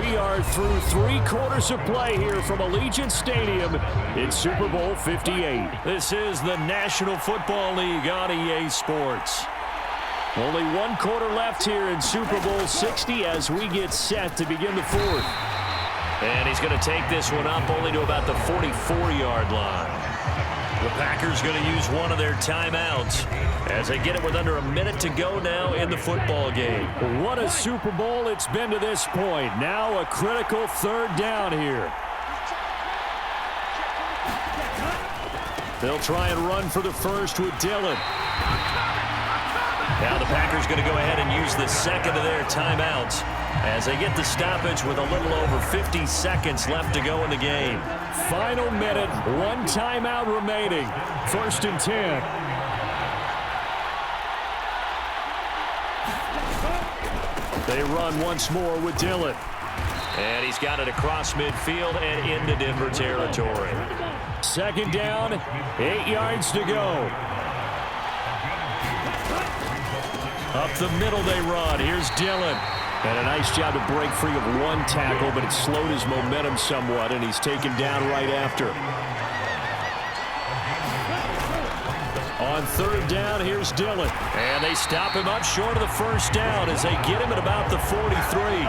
We are through 3 quarters of play here from Allegiant Stadium in Super Bowl 58. This is the National Football League on EA Sports. Only 1 quarter left here in Super Bowl 60 as we get set to begin the 4th. And he's going to take this one up only to about the 44-yard line. The Packers going to use one of their timeouts as they get it with under a minute to go now in the football game. What a Super Bowl it's been to this point. Now a critical 3rd down here. They'll try and run for the first with Dillon. Now the Packers going to go ahead and use the second of their timeouts as they get the stoppage with a little over 50 seconds left to go in the game. Final minute, 1 timeout remaining. 1st and 10. They run once more with Dillon. And he's got it across midfield and into Denver territory. 2nd down, 8 yards to go. Up the middle they run. Here's Dillon. And a nice job to break free of 1 tackle, but it slowed his momentum somewhat, and he's taken down right after. On 3rd down, here's Dillon. And they stop him up short of the 1st down as they get him at about the 43.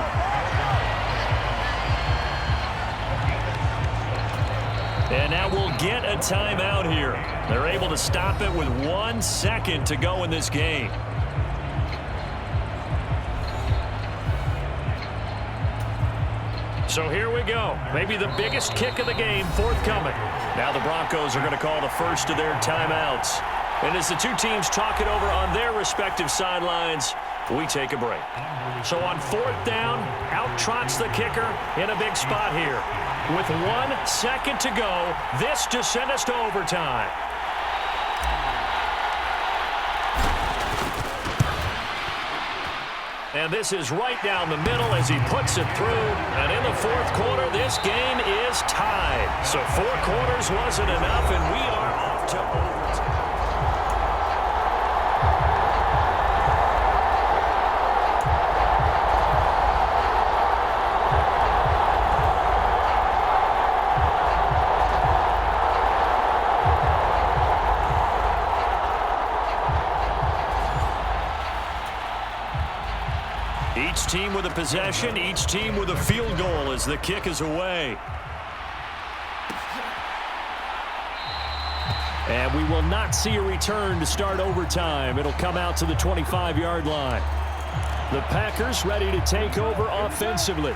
And now we'll get a timeout here. They're able to stop it with 1 second to go in this game. So here we go. Maybe the biggest kick of the game forthcoming. Now the Broncos are going to call the first of their timeouts. And as the 2 teams talk it over on their respective sidelines, we take a break. So on 4th down, out trots the kicker in a big spot here. With 1 second to go, this to send us to overtime. And this is right down the middle as he puts it through. And in the 4th quarter, this game is tied. So 4 quarters wasn't enough, and we are off to overtime. Each team with a possession, each team with a field goal as the kick is away. And we will not see a return to start overtime. It'll come out to the 25-yard line. The Packers ready to take over offensively.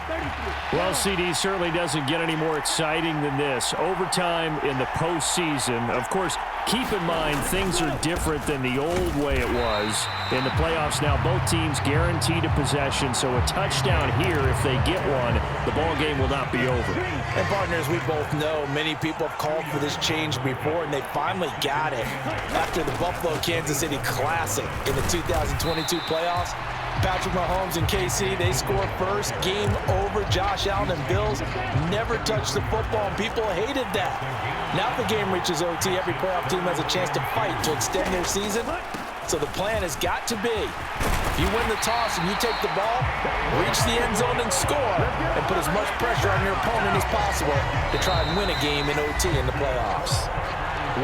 Well, CD certainly doesn't get any more exciting than this. Overtime in the postseason. Of course, keep in mind things are different than the old way it was. In the playoffs now, both teams guaranteed a possession, so a touchdown here, if they get one, the ball game will not be over. And partners, we both know many people have called for this change before, and they finally got it. After the Buffalo-Kansas City Classic in the 2022 playoffs, Patrick Mahomes and KC, they score first. Game over. Josh Allen and Bills never touched the football, and people hated that. Now the game reaches OT. Every playoff team has a chance to fight to extend their season. So the plan has got to be, if you win the toss and you take the ball, reach the end zone and score, and put as much pressure on your opponent as possible to try and win a game in OT in the playoffs.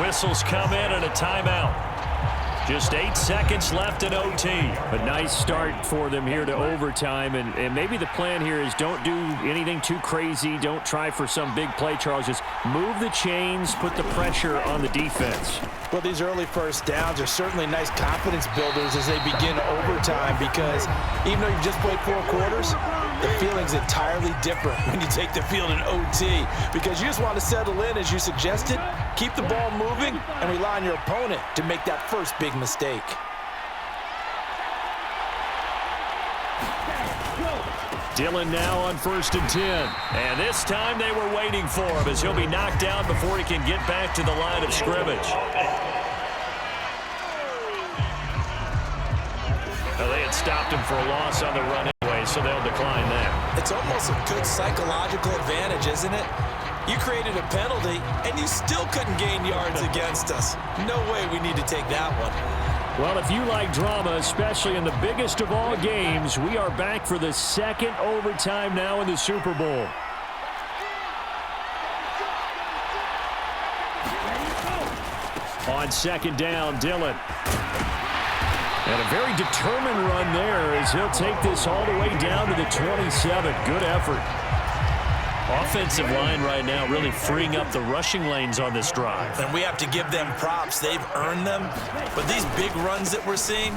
Whistles come in and a timeout. Just 8 seconds left in OT. A nice start for them here to overtime, and maybe the plan here is don't do anything too crazy. Don't try for some big play, Charles. Just move the chains, put the pressure on the defense. Well, these early 1st downs are certainly nice confidence builders as they begin overtime, because even though you've just played 4 quarters, the feeling's entirely different when you take the field in OT, because you just want to settle in, as you suggested, keep the ball moving, and rely on your opponent to make that first big mistake. Dillon now on 1st and 10. And this time they were waiting for him as he'll be knocked down before he can get back to the line of scrimmage. Well, they had stopped him for a loss on the run anyway, so they'll decline that. It's almost a good psychological advantage, isn't it? You created a penalty, and you still couldn't gain yards against us. No way we need to take that one. Well, if you like drama, especially in the biggest of all games, we are back for the second overtime now in the Super Bowl. On second down, Dillon. And a very determined run there as he'll take this all the way down to the 27. Good effort. Offensive line right now really freeing up the rushing lanes on this drive. And we have to give them props. They've earned them. But these big runs that we're seeing,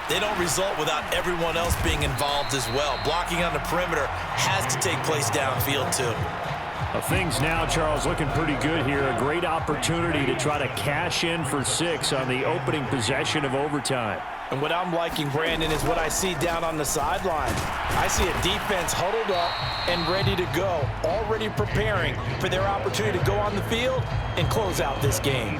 they don't result without everyone else being involved as well. Blocking on the perimeter has to take place downfield too. Things now, Charles, looking pretty good here. A great opportunity to try to cash in for 6 on the opening possession of overtime. And what I'm liking, Brandon, is what I see down on the sideline. I see a defense huddled up and ready to go, already preparing for their opportunity to go on the field and close out this game.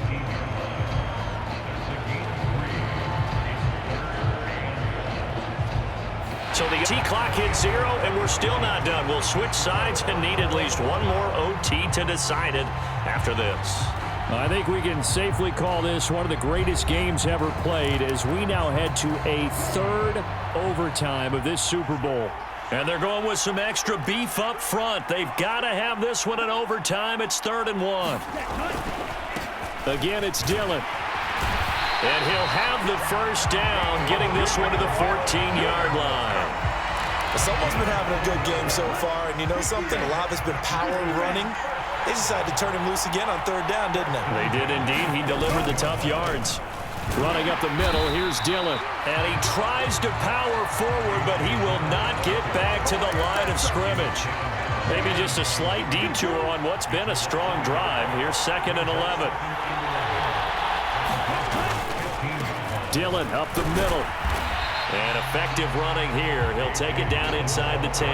So the OT clock hits 0, and we're still not done. We'll switch sides and need at least one more OT to decide it after this. I think we can safely call this one of the greatest games ever played as we now head to a third overtime of this Super Bowl. And they're going with some extra beef up front. They've got to have this one in overtime. It's 3rd and 1. Again, it's Dillon. And he'll have the first down, getting this one to the 14-yard line. Someone's been having a good game so far, and you know something? A lot of it's been power running. They decided to turn him loose again on 3rd down, didn't they? They did indeed. He delivered the tough yards. Running up the middle, here's Dillon. And he tries to power forward, but he will not get back to the line of scrimmage. Maybe just a slight detour on what's been a strong drive. Here's 2nd and 11. Dillon up the middle. And effective running here. He'll take it down inside the 10.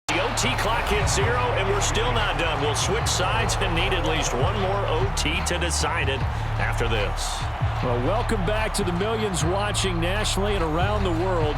The OT clock hits 0, and we're still not done. We'll switch sides and need at least one more OT to decide it after this. Well, welcome back to the millions watching nationally and around the world.